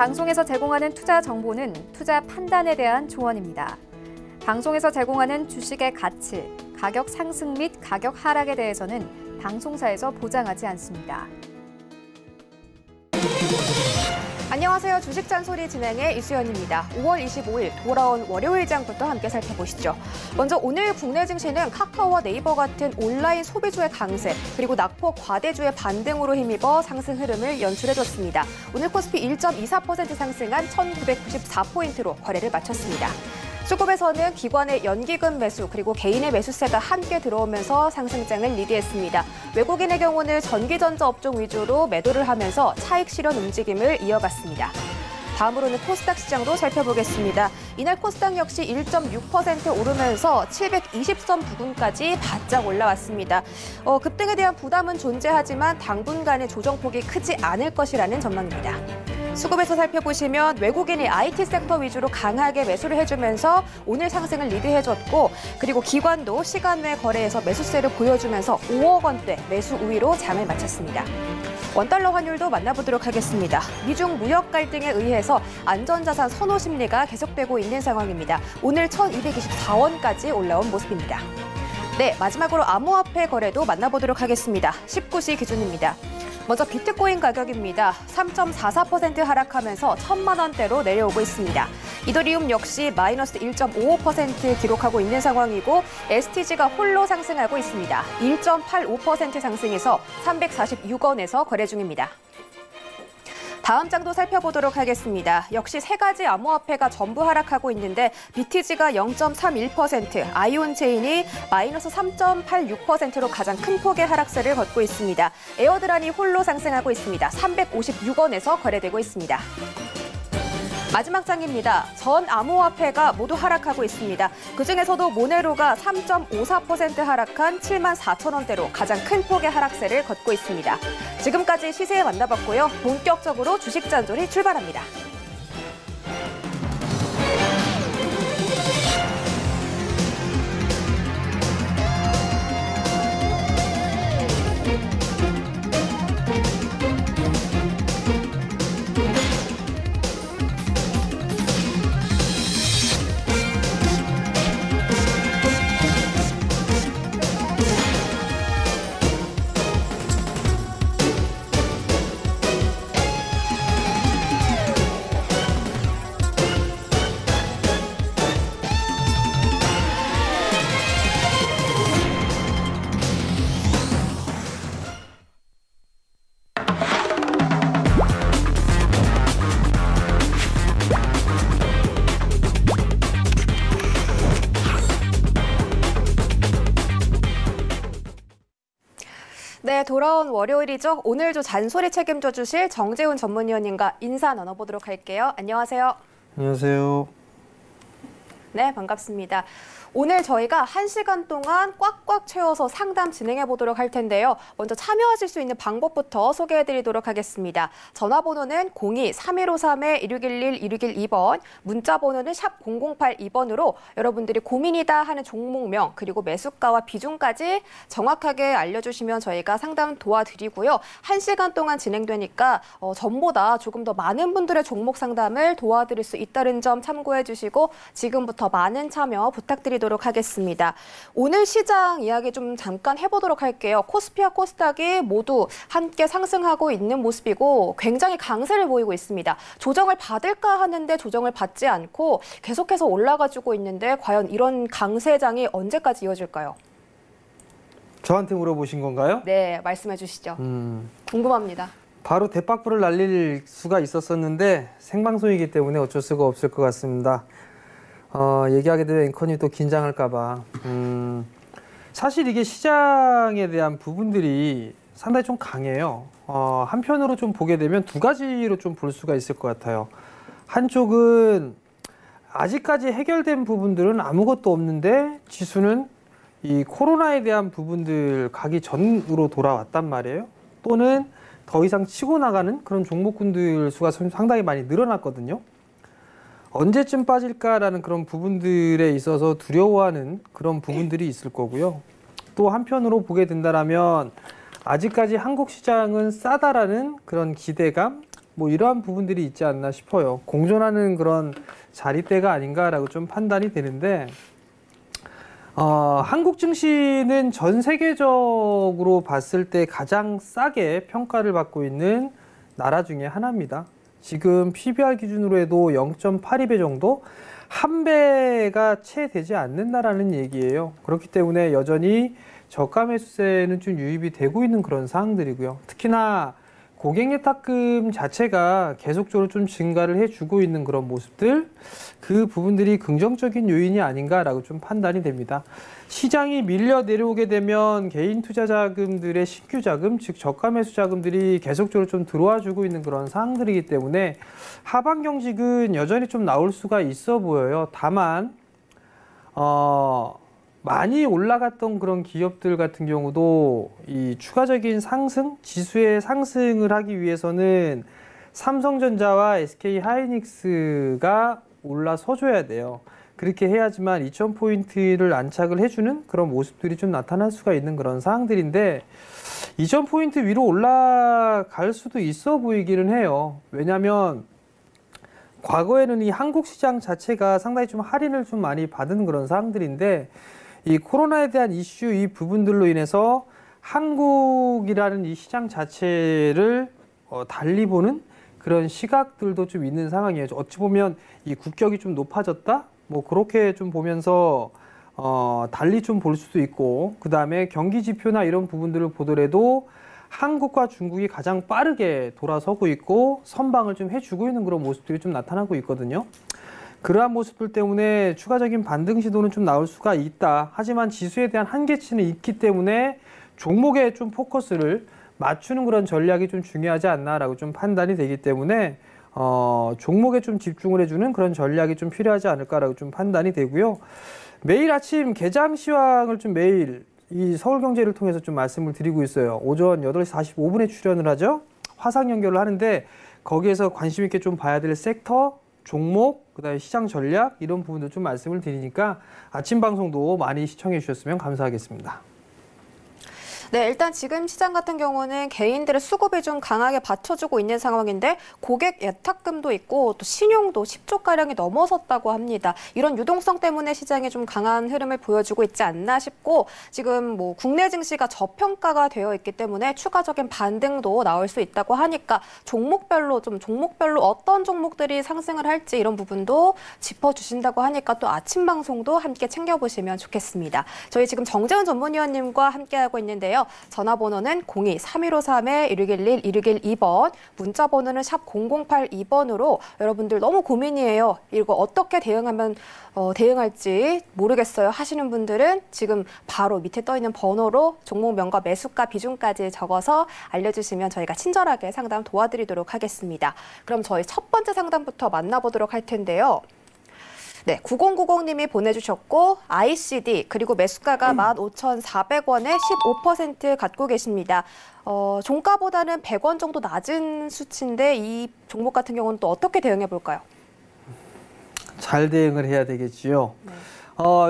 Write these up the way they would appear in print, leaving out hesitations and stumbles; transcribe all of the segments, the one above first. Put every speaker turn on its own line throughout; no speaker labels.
방송에서 제공하는 투자 정보는 투자 판단에 대한 조언입니다. 방송에서 제공하는 주식의 가치, 가격 상승 및 가격 하락에 대해서는 방송사에서 보장하지 않습니다. 안녕하세요. 주식 잔소리 진행의 이수연입니다. 5월 25일 돌아온 월요일장부터 함께 살펴보시죠. 먼저 오늘 국내 증시는 카카오와 네이버 같은 온라인 소비주의 강세, 그리고 낙폭 과대주의 반등으로 힘입어 상승 흐름을 연출해줬습니다. 오늘 코스피 1.24% 상승한 1994포인트로 거래를 마쳤습니다. 수급에서는 기관의 연기금 매수 그리고 개인의 매수세가 함께 들어오면서 상승장을 리드했습니다. 외국인의 경우는 전기전자 업종 위주로 매도를 하면서 차익 실현 움직임을 이어갔습니다. 다음으로는 코스닥 시장도 살펴보겠습니다. 이날 코스닥 역시 1.6% 오르면서 720선 부근까지 바짝 올라왔습니다. 급등에 대한 부담은 존재하지만 당분간의 조정폭이 크지 않을 것이라는 전망입니다. 수급에서 살펴보시면 외국인이 IT 섹터 위주로 강하게 매수를 해주면서 오늘 상승을 리드해줬고, 그리고 기관도 시간 외 거래에서 매수세를 보여주면서 5억 원대 매수 우위로 장을 마쳤습니다. 원달러 환율도 만나보도록 하겠습니다. 미중 무역 갈등에 의해서 안전자산 선호 심리가 계속되고 있는 상황입니다. 오늘 1224원까지 올라온 모습입니다. 네, 마지막으로 암호화폐 거래도 만나보도록 하겠습니다. 19시 기준입니다. 먼저 비트코인 가격입니다. 3.44% 하락하면서 1,000만 원대로 내려오고 있습니다. 이더리움 역시 마이너스 1.55% 기록하고 있는 상황이고, STG가 홀로 상승하고 있습니다. 1.85% 상승해서 346원에서 거래 중입니다. 다음 장도 살펴보도록 하겠습니다. 역시 세 가지 암호화폐가 전부 하락하고 있는데 BTG가 0.31%, 아이온체인이 마이너스 3.86%로 가장 큰 폭의 하락세를 걷고 있습니다. 에어드란이 홀로 상승하고 있습니다. 356원에서 거래되고 있습니다. 마지막 장입니다. 전 암호화폐가 모두 하락하고 있습니다. 그중에서도 모네로가 3.54% 하락한 74,000원대로 가장 큰 폭의 하락세를 걷고 있습니다. 지금까지 시세 만나봤고요. 본격적으로 주식 잔소리 출발합니다. 네, 돌아온 월요일이죠. 오늘도 잔소리 책임져 주실 정재훈 전문위원님과 인사 나눠보도록 할게요. 안녕하세요.
안녕하세요.
네, 반갑습니다. 오늘 저희가 1시간 동안 꽉꽉 채워서 상담 진행해 보도록 할 텐데요. 먼저 참여하실 수 있는 방법부터 소개해 드리도록 하겠습니다. 전화번호는 02-3153-1611-1612번, 문자 번호는 샵 0082번으로 여러분들이 고민이다 하는 종목명 그리고 매수가와 비중까지 정확하게 알려주시면 저희가 상담 도와드리고요. 1시간 동안 진행되니까 전보다 조금 더 많은 분들의 종목 상담을 도와드릴 수 있다는 점 참고해 주시고 지금부터 많은 참여 부탁드리도록 하겠습니다. 오늘 시장 이야기 좀 잠깐 해보도록 할게요. 코스피와 코스닥이 모두 함께 상승하고 있는 모습이고 굉장히 강세를 보이고 있습니다. 조정을 받을까 하는데 조정을 받지 않고 계속해서 올라가지고 있는데 과연 이런 강세장이 언제까지 이어질까요?
저한테 물어보신 건가요?
네, 말씀해 주시죠. 궁금합니다.
바로 대박불을 날릴 수가 있었었는데 생방송이기 때문에 어쩔 수가 없을 것 같습니다. 얘기하게 되면 앵커님 또 긴장할까 봐. 사실 이게 시장에 대한 부분들이 상당히 좀 강해요. 한편으로 좀 보게 되면 두 가지로 좀 볼 수가 있을 것 같아요. 한쪽은 아직까지 해결된 부분들은 아무것도 없는데 지수는 이 코로나에 대한 부분들 가기 전으로 돌아왔단 말이에요. 또는 더 이상 치고 나가는 그런 종목군들 수가 상당히 많이 늘어났거든요. 언제쯤 빠질까라는 그런 부분들에 있어서 두려워하는 그런 부분들이 있을 거고요. 또 한편으로 보게 된다면 아직까지 한국 시장은 싸다라는 그런 기대감, 뭐 이러한 부분들이 있지 않나 싶어요. 공존하는 그런 자리대가 아닌가라고 좀 판단이 되는데 한국 증시는 전 세계적으로 봤을 때 가장 싸게 평가를 받고 있는 나라 중에 하나입니다. 지금 PBR 기준으로 해도 0.82배 정도, 한 배가 채 되지 않는다라는 얘기예요. 그렇기 때문에 여전히 저가 매수세는 좀 유입이 되고 있는 그런 상황들이고요. 특히나 고객 예탁금 자체가 계속적으로 좀 증가를 해주고 있는 그런 모습들, 그 부분들이 긍정적인 요인이 아닌가라고 좀 판단이 됩니다. 시장이 밀려 내려오게 되면 개인 투자 자금들의 신규 자금, 즉 저가 매수 자금들이 계속적으로 좀 들어와 주고 있는 그런 상황들이기 때문에 하방 경직은 여전히 좀 나올 수가 있어 보여요. 다만 많이 올라갔던 그런 기업들 같은 경우도 이 추가적인 상승, 지수의 상승을 하기 위해서는 삼성전자와 SK하이닉스가 올라서줘야 돼요. 그렇게 해야지만 2000포인트를 안착을 해주는 그런 모습들이 좀 나타날 수가 있는 그런 상황들인데 2000포인트 위로 올라갈 수도 있어 보이기는 해요. 왜냐하면 과거에는 이 한국 시장 자체가 상당히 좀 할인을 좀 많이 받은 그런 상황들인데 이 코로나에 대한 이슈 이 부분들로 인해서 한국이라는 이 시장 자체를 달리 보는 그런 시각들도 좀 있는 상황이에요. 어찌 보면 이 국격이 좀 높아졌다? 뭐 그렇게 좀 보면서 달리 좀 볼 수도 있고, 그 다음에 경기 지표나 이런 부분들을 보더라도 한국과 중국이 가장 빠르게 돌아서고 있고 선방을 좀 해주고 있는 그런 모습들이 좀 나타나고 있거든요. 그러한 모습들 때문에 추가적인 반등 시도는 좀 나올 수가 있다. 하지만 지수에 대한 한계치는 있기 때문에 종목에 좀 포커스를 맞추는 그런 전략이 좀 중요하지 않나라고 좀 판단이 되기 때문에 종목에 좀 집중을 해주는 그런 전략이 좀 필요하지 않을까라고 좀 판단이 되고요. 매일 아침 개장 시황을 좀 매일 이 서울경제를 통해서 좀 말씀을 드리고 있어요. 오전 8시 45분에 출연을 하죠. 화상 연결을 하는데 거기에서 관심 있게 좀 봐야 될 섹터, 종목, 그다음에 시장 전략 이런 부분들 좀 말씀을 드리니까 아침 방송도 많이 시청해 주셨으면 감사하겠습니다.
네, 일단 지금 시장 같은 경우는 개인들의 수급이 좀 강하게 받쳐주고 있는 상황인데 고객 예탁금도 있고 또 신용도 10조가량이 넘어섰다고 합니다. 이런 유동성 때문에 시장이 좀 강한 흐름을 보여주고 있지 않나 싶고 지금 뭐 국내 증시가 저평가가 되어 있기 때문에 추가적인 반등도 나올 수 있다고 하니까 종목별로 어떤 종목들이 상승을 할지 이런 부분도 짚어주신다고 하니까 또 아침 방송도 함께 챙겨보시면 좋겠습니다. 저희 지금 정재훈 전문위원님과 함께하고 있는데요. 전화번호는 02-3153-1611, 1612번, 문자번호는 샵 0082번으로 여러분들 너무 고민이에요. 이거 어떻게 대응할지 모르겠어요 하시는 분들은 지금 바로 밑에 떠 있는 번호로 종목명과 매수가 비중까지 적어서 알려주시면 저희가 친절하게 상담 도와드리도록 하겠습니다. 그럼 저희 첫 번째 상담부터 만나보도록 할 텐데요. 네, 9090님이 보내주셨고 ICD 그리고 매수가가 15,400원에 15% 갖고 계십니다. 종가보다는 100원 정도 낮은 수치인데 이 종목 같은 경우는 또 어떻게 대응해 볼까요?
잘 대응을 해야 되겠지요.
네.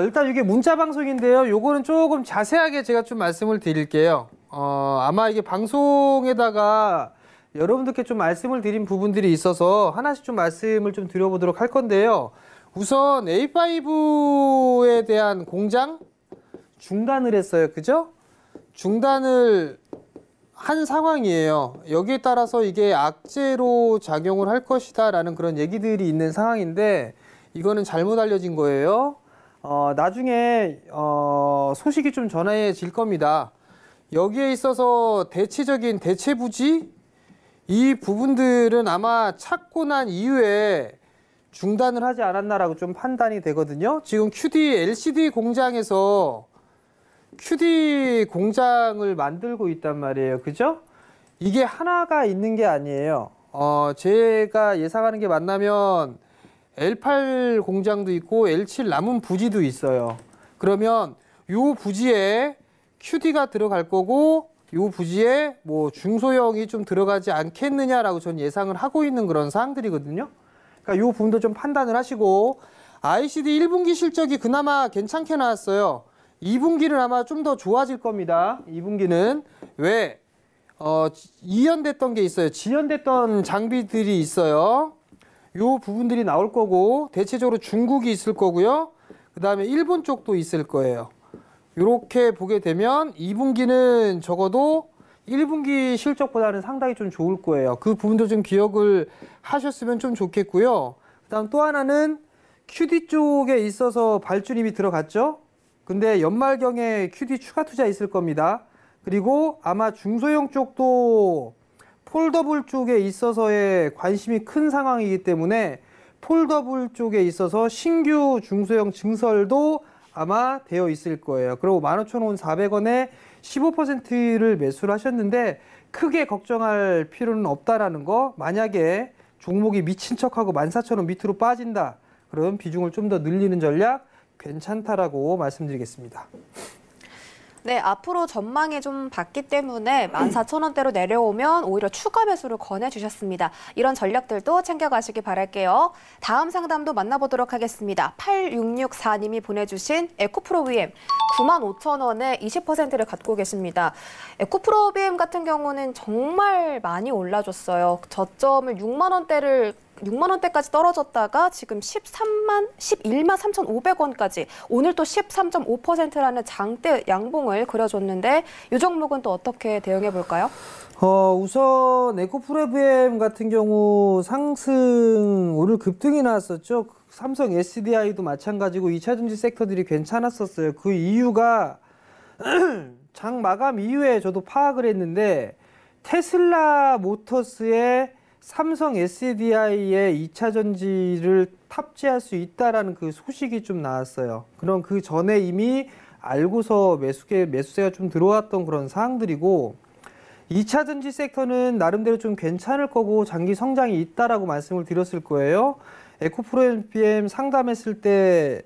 일단 이게 문자 방송인데요. 요거는 조금 자세하게 제가 좀 말씀을 드릴게요. 아마 이게 방송에다가 여러분들께 좀 말씀을 드린 부분들이 있어서 하나씩 좀 말씀을 좀 드려보도록 할 건데요. 우선 A5에 대한 공장 중단을 했어요. 그죠? 중단을 한 상황이에요. 여기에 따라서 이게 악재로 작용을 할 것이다 라는 그런 얘기들이 있는 상황인데 이거는 잘못 알려진 거예요. 나중에 소식이 좀 전해질 겁니다. 여기에 있어서 대체적인 대체 부지 이 부분들은 아마 찾고 난 이후에 중단을 하지 않았나라고 좀 판단이 되거든요. 지금 QD LCD 공장에서 QD 공장을 만들고 있단 말이에요. 그죠? 이게 하나가 있는 게 아니에요. 제가 예상하는 게 맞다면 L8 공장도 있고 L7 남은 부지도 있어요. 그러면 요 부지에 QD가 들어갈 거고 요 부지에 뭐 중소형이 좀 들어가지 않겠느냐라고 전 예상을 하고 있는 그런 사항들이거든요. 그러니까 요 부분도 좀 판단을 하시고 ICD 1분기 실적이 그나마 괜찮게 나왔어요. 2분기는 아마 좀 더 좋아질 겁니다. 2분기는 왜? 이연됐던 게 있어요. 지연됐던 장비들이 있어요. 요 부분들이 나올 거고 대체적으로 중국이 있을 거고요. 그 다음에 일본 쪽도 있을 거예요. 이렇게 보게 되면 2분기는 적어도 1분기 실적보다는 상당히 좀 좋을 거예요. 그 부분도 좀 기억을 하셨으면 좀 좋겠고요. 그 다음 또 하나는 QD 쪽에 있어서 발주림이 들어갔죠. 근데 연말경에 QD 추가 투자 있을 겁니다. 그리고 아마 중소형 쪽도 폴더블 쪽에 있어서의 관심이 큰 상황이기 때문에 폴더블 쪽에 있어서 신규 중소형 증설도 아마 되어 있을 거예요. 그리고 15,400원에 15%를 매수를 하셨는데 크게 걱정할 필요는 없다라는 거. 만약에 종목이 미친 척하고 14,000원 밑으로 빠진다. 그럼 비중을 좀 더 늘리는 전략 괜찮다라고 말씀드리겠습니다.
네, 앞으로 전망이 좀 밝기 때문에 14,000원대로 내려오면 오히려 추가 매수를 권해주셨습니다. 이런 전략들도 챙겨가시기 바랄게요. 다음 상담도 만나보도록 하겠습니다. 8664님이 보내주신 에코프로 VM 95,000원에 20%를 갖고 계십니다. 에코프로 VM 같은 경우는 정말 많이 올라줬어요. 저점을 6만 원대까지 떨어졌다가 지금 11만 3,500원까지 오늘 또 13.5%라는 장대 양봉을 그려줬는데 이 종목은 또 어떻게 대응해 볼까요?
우선 에코프로비엠 같은 경우 상승 오늘 급등이 나왔었죠. 삼성 SDI도 마찬가지고 2차전지 섹터들이 괜찮았었어요. 그 이유가 장 마감 이후에 저도 파악을 했는데 테슬라 모터스의 삼성 SDI의 2차 전지를 탑재할 수 있다라는 그 소식이 좀 나왔어요. 그럼 그 전에 이미 알고서 매수세가 좀 들어왔던 그런 사항들이고 2차 전지 섹터는 나름대로 좀 괜찮을 거고 장기 성장이 있다라고 말씀을 드렸을 거예요. 에코프로비엠 상담했을 때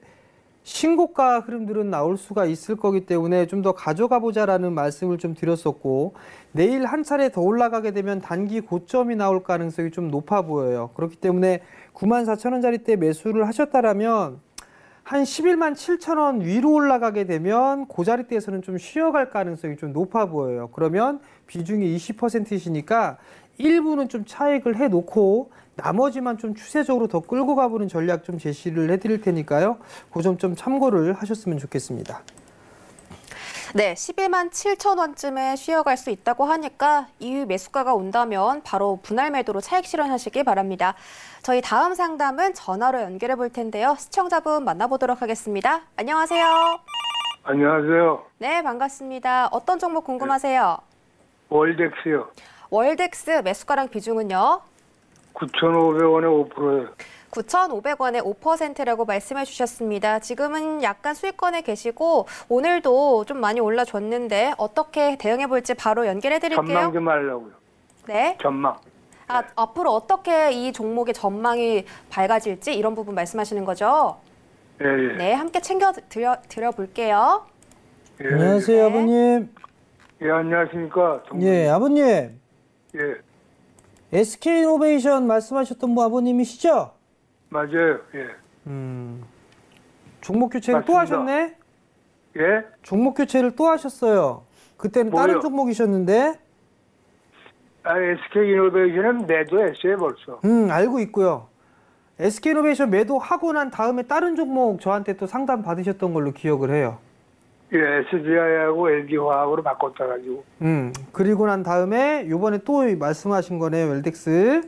신고가 흐름들은 나올 수가 있을 거기 때문에 좀 더 가져가 보자라는 말씀을 좀 드렸었고 내일 한 차례 더 올라가게 되면 단기 고점이 나올 가능성이 좀 높아 보여요. 그렇기 때문에 94,000원짜리 때 매수를 하셨다라면 한 11만 7천원 위로 올라가게 되면 그 자리대에서는 좀 쉬어갈 가능성이 좀 높아 보여요. 그러면 비중이 20%이시니까 일부는 좀 차익을 해놓고 나머지만 좀 추세적으로 더 끌고 가보는 전략 좀 제시를 해드릴 테니까요. 그 점 좀 참고를 하셨으면 좋겠습니다.
네, 11만 7천 원쯤에 쉬어갈 수 있다고 하니까 이후 매수가가 온다면 바로 분할 매도로 차익 실현하시기 바랍니다. 저희 다음 상담은 전화로 연결해 볼 텐데요. 시청자분 만나보도록 하겠습니다. 안녕하세요.
안녕하세요.
네, 반갑습니다. 어떤 종목 궁금하세요?
월덱스요.
월덱스 매수가랑 비중은요?
9,500원에 5%예요.
9,500원에 5%라고 말씀해 주셨습니다. 지금은 약간 수익권에 계시고 오늘도 좀 많이 올라줬는데 어떻게 대응해 볼지 바로 연결해 드릴게요.
전망 좀 하려고요.
네.
전망.
아, 앞으로 어떻게 이 종목의 전망이 밝아질지 이런 부분 말씀하시는 거죠?
예, 예.
네, 함께 챙겨 드려 볼게요.
예,
안녕하세요,
네.
아버님.
예, 안녕하십니까.
예, 아버님.
예,
SK이노베이션 말씀하셨던 분 아버님이시죠?
맞아요. 예.
종목 교체를 또
맞습니다.
하셨네?
예?
종목 교체를 또 하셨어요. 그때는 다른
뭐요?
종목이셨는데?
SK이노베이션은 매도했어요, 벌써.
알고 있고요. SK이노베이션 매도하고 난 다음에 다른 종목 저한테 또 상담 받으셨던 걸로 기억을 해요.
예, SDI하고 LG화학으로 바꿨다가지고.
그리고 난 다음에 요번에 또 말씀하신 거네요, 웰덱스.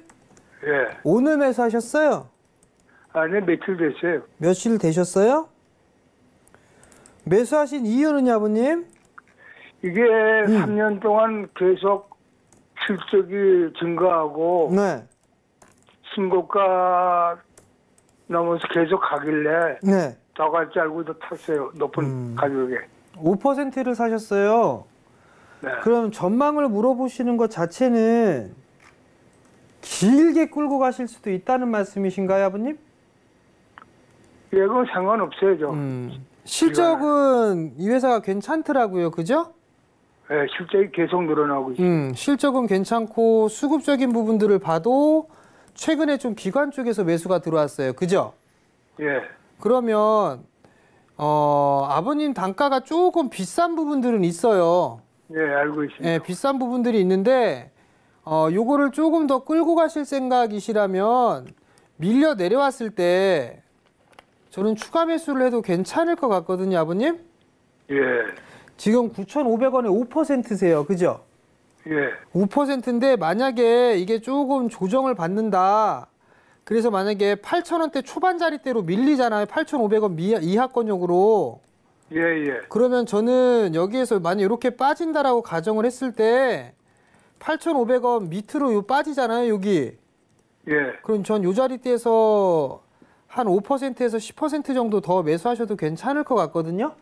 예.
오늘 매수하셨어요?
아니, 며칠 됐어요.
며칠 되셨어요? 매수하신 이유는요, 아버님?
이게 3년 동안 계속 실적이 증가하고
네.
신고가 넘어서 계속 가길래
네.
더 갈 줄 알고 더 탔어요. 높은 가격에.
5%를 사셨어요.
네.
그럼 전망을 물어보시는 것 자체는 길게 끌고 가실 수도 있다는 말씀이신가요, 아버님?
예, 그건 상관없어요, 저.
실적은 이 회사가 괜찮더라고요, 그죠?
예, 실적이 계속 늘어나고 있어요.
실적은 괜찮고 수급적인 부분들을 봐도 최근에 좀 기관 쪽에서 매수가 들어왔어요, 그죠?
예,
그러면 아버님 단가가 조금 비싼 부분들은 있어요.
예, 알고 있습니다.
예, 비싼 부분들이 있는데 요거를 조금 더 끌고 가실 생각이시라면 밀려 내려왔을 때 저는 추가 매수를 해도 괜찮을 것 같거든요, 아버님.
예,
지금 9,500원에 5%세요. 그죠?
예,
5%인데 만약에 이게 조금 조정을 받는다. 그래서 만약에 8,000원대 초반자리대로 밀리잖아요. 8,500원 이하권역으로.
예, 예,
그러면 저는 여기에서 만약 이렇게 빠진다라고 가정을 했을 때 8,500원 밑으로 요 빠지잖아요, 여기.
예,
그럼 전 요 자리대에서 한 5%에서 10% 정도 더 매수하셔도 괜찮을 것 같거든요.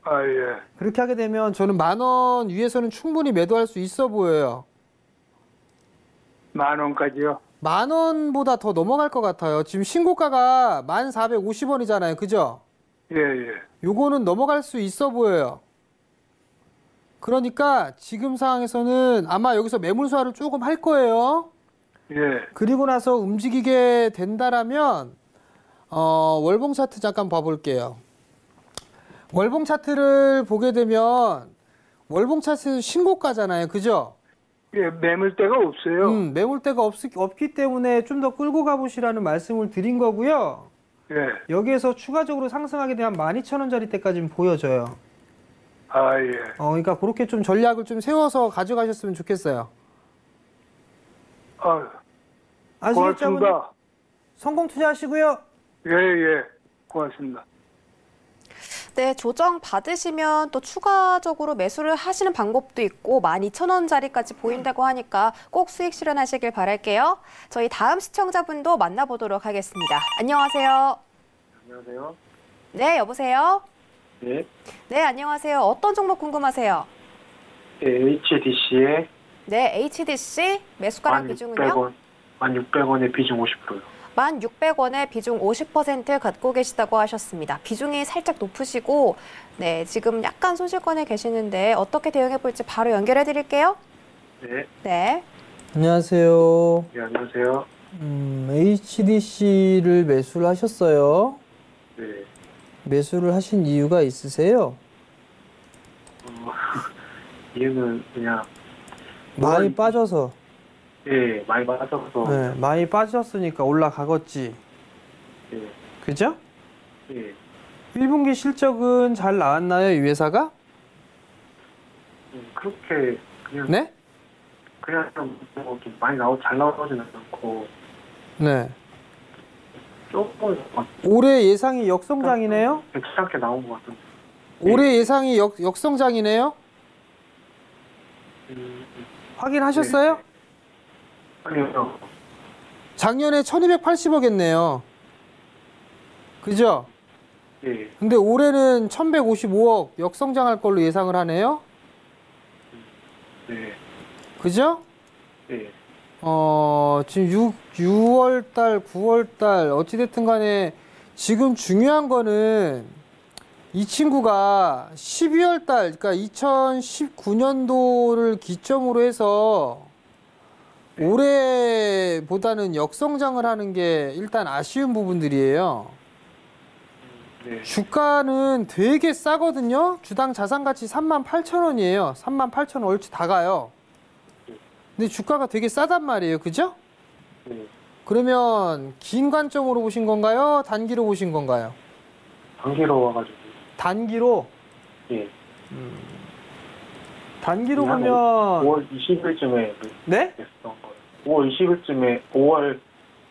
아, 예.
그렇게 하게 되면 저는 10,000원 위에서는 충분히 매도할 수 있어 보여요.
10,000원까지요?
10,000원보다 더 넘어갈 것 같아요. 지금 신고가가 1,450원이잖아요. 그죠?
예, 예,
요거는 넘어갈 수 있어 보여요. 그러니까 지금 상황에서는 아마 여기서 매물 소화를 조금 할 거예요.
예,
그리고 나서 움직이게 된다라면 월봉 차트 잠깐 봐볼게요. 월봉 차트를 보게 되면 월봉 차트는 신고가잖아요. 그죠?
예, 매물대가 없어요.
매물대가 없기 때문에 좀 더 끌고 가보시라는 말씀을 드린 거고요.
예,
여기에서 추가적으로 상승하게 되면 12,000원짜리 때까지는 보여져요.
아, 예.
그러니까 그렇게 좀 전략을 좀 세워서 가져가셨으면 좋겠어요.
아,
아시겠죠, 아버님?
고맙습니다.
성공 투자하시고요.
예, 예, 고맙습니다.
네, 조정 받으시면 또 추가적으로 매수를 하시는 방법도 있고 12,000원짜리까지 보인다고 하니까 꼭 수익 실현하시길 바랄게요. 저희 다음 시청자분도 만나보도록 하겠습니다. 안녕하세요.
안녕하세요.
네, 여보세요?
네,
네, 안녕하세요. 어떤 종목 궁금하세요?
HDC에
네, HDC 매수가랑 비중은요?
1,600원에 비중 50%요.
1,600원에 비중 50% 갖고 계시다고 하셨습니다. 비중이 살짝 높으시고 네, 지금 약간 손실권에 계시는데 어떻게 대응해 볼지 바로 연결해 드릴게요.
네,
네.
안녕하세요.
네, 안녕하세요.
HDC를 매수를 하셨어요.
네,
매수를 하신 이유가 있으세요?
이유는 그냥
많이 빠져서.
예, 많이 맞아서
네, 많이 빠졌으니까 올라가겠지.
예,
그죠?
예,
1분기 실적은 잘 나왔나요, 이 회사가?
그렇게 그냥
네?
그냥 뭐 좀 많이 잘 나오지는 않고
네.
조금
올해 예상이 역성장이네요?
괜찮게 나온 것 같은데.
올해 예상이 역성장이네요? 확인하셨어요?
아니요.
작년에 1280억이었네요. 그죠?
예,
근데 올해는 1155억 역성장할 걸로 예상을 하네요?
네,
그죠?
예,
지금 6월달, 9월달, 어찌됐든 간에 지금 중요한 거는 이 친구가 12월달, 그러니까 2019년도를 기점으로 해서 올해보다는 역성장을 하는 게 일단 아쉬운 부분들이에요.
네,
주가는 되게 싸거든요. 주당 자산가치 38,000원이에요. 38,000원 얼추 다 가요. 근데 주가가 되게 싸단 말이에요. 그죠?
네.
그러면 긴 관점으로 보신 건가요? 단기로 보신 건가요?
단기로 와가지고.
단기로?
예.
단기로
한
보면
5월 20일쯤에
네?
됐던 거예요. 5월 20일쯤에 5월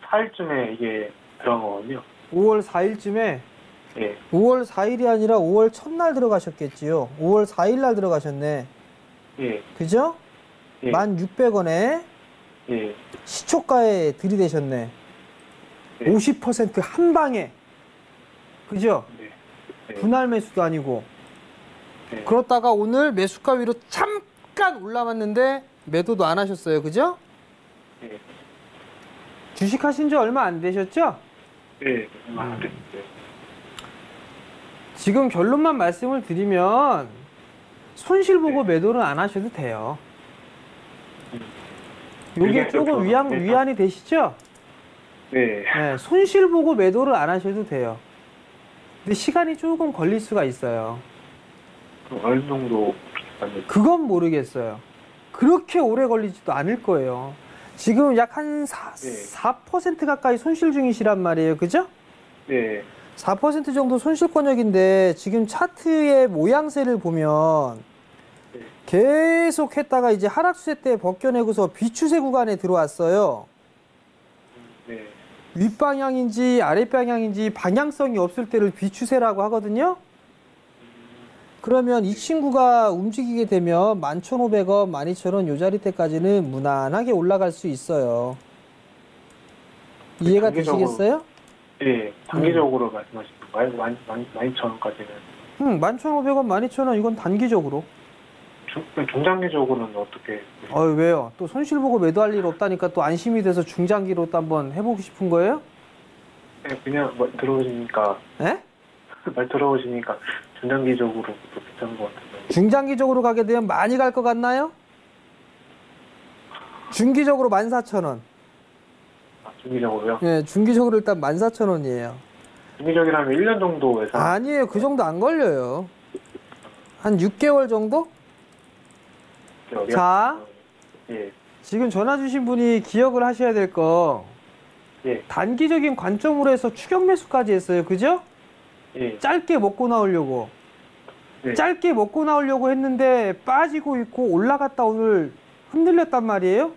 4일쯤에 이게 들어간 거거든요.
5월 4일쯤에
예,
5월 4일이 아니라 5월 첫날 들어가셨겠지요. 5월 4일 날 들어가셨네.
예,
그죠?
예,
1,600원에
예,
시초가에 들이대셨네.
네.
50% 한 방에. 그죠?
네, 네.
분할 매수도 아니고.
네.
그렇다가 오늘 매수가 위로 잠깐 올라왔는데 매도도 안 하셨어요. 그죠?
예,
주식 하신 지 얼마 안 되셨죠?
예, 네.
지금 결론만 말씀을 드리면 손실 보고 매도는 안 하셔도 돼요. 요게 조금 위안이 되시죠?
네,
네, 손실 보고 매도를 안 하셔도 돼요. 근데 시간이 조금 걸릴 수가 있어요.
어느 정도 갑니다.
그건 모르겠어요. 그렇게 오래 걸리지도 않을 거예요. 지금 약 한 4% 가까이 손실 중이시란 말이에요. 그죠?
네.
4% 정도 손실권역인데 지금 차트의 모양새를 보면 계속 했다가 이제 하락추세 때 벗겨내고서 비추세 구간에 들어왔어요.
네.
윗방향인지 아랫방향인지 방향성이 없을 때를 비추세라고 하거든요. 그러면 이 친구가 움직이게 되면 11,500원, 12,000원 요 자리대까지는 무난하게 올라갈 수 있어요. 이해가 되시겠어요?
네, 단기적으로 말씀하시는 건가요? 12,000원까지는.
11,500원, 12,000원 이건 단기적으로.
중장기적으로는 어떻게?
왜요? 또 손실 보고 매도할 일 없다니까 또 안심이 돼서 중장기로 또 한번 해보고 싶은 거예요?
네, 그냥 들어오시니까.
예?
말 들어오시니까 중장기적으로 또 괜찮은 것 같은데.
중장기적으로 가게 되면 많이 갈 것 같나요? 중기적으로 14,000원.
중기적으로요?
예, 중기적으로 일단 14,000원이에요.
중기적이라면 1년 정도 예상?
아니에요. 그 정도 안 걸려요. 한 6개월 정도? 자,
예.
지금 전화 주신 분이 기억을 하셔야 될 거
예.
단기적인 관점으로 해서 추격 매수까지 했어요. 그죠?
예.
짧게 먹고 나오려고.
네.
짧게 먹고 나오려고 했는데 빠지고 있고 올라갔다 오늘 흔들렸단 말이에요.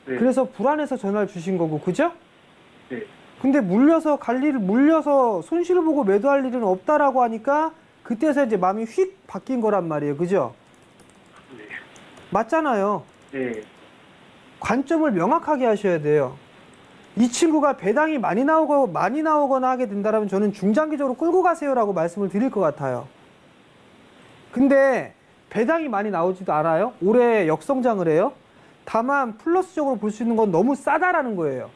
네.
그래서 불안해서 전화를 주신 거고, 그죠?
네.
근데 물려서 손실을 보고 매도할 일은 없다라고 하니까 그때서 이제 마음이 휙 바뀐 거란 말이에요. 그죠?
네.
맞잖아요.
네.
관점을 명확하게 하셔야 돼요. 이 친구가 배당이 많이 나오거나 하게 된다면 저는 중장기적으로 끌고 가세요라고 말씀을 드릴 것 같아요. 근데 배당이 많이 나오지도 않아요. 올해 역성장을 해요. 다만 플러스적으로 볼 수 있는 건 너무 싸다라는 거예요.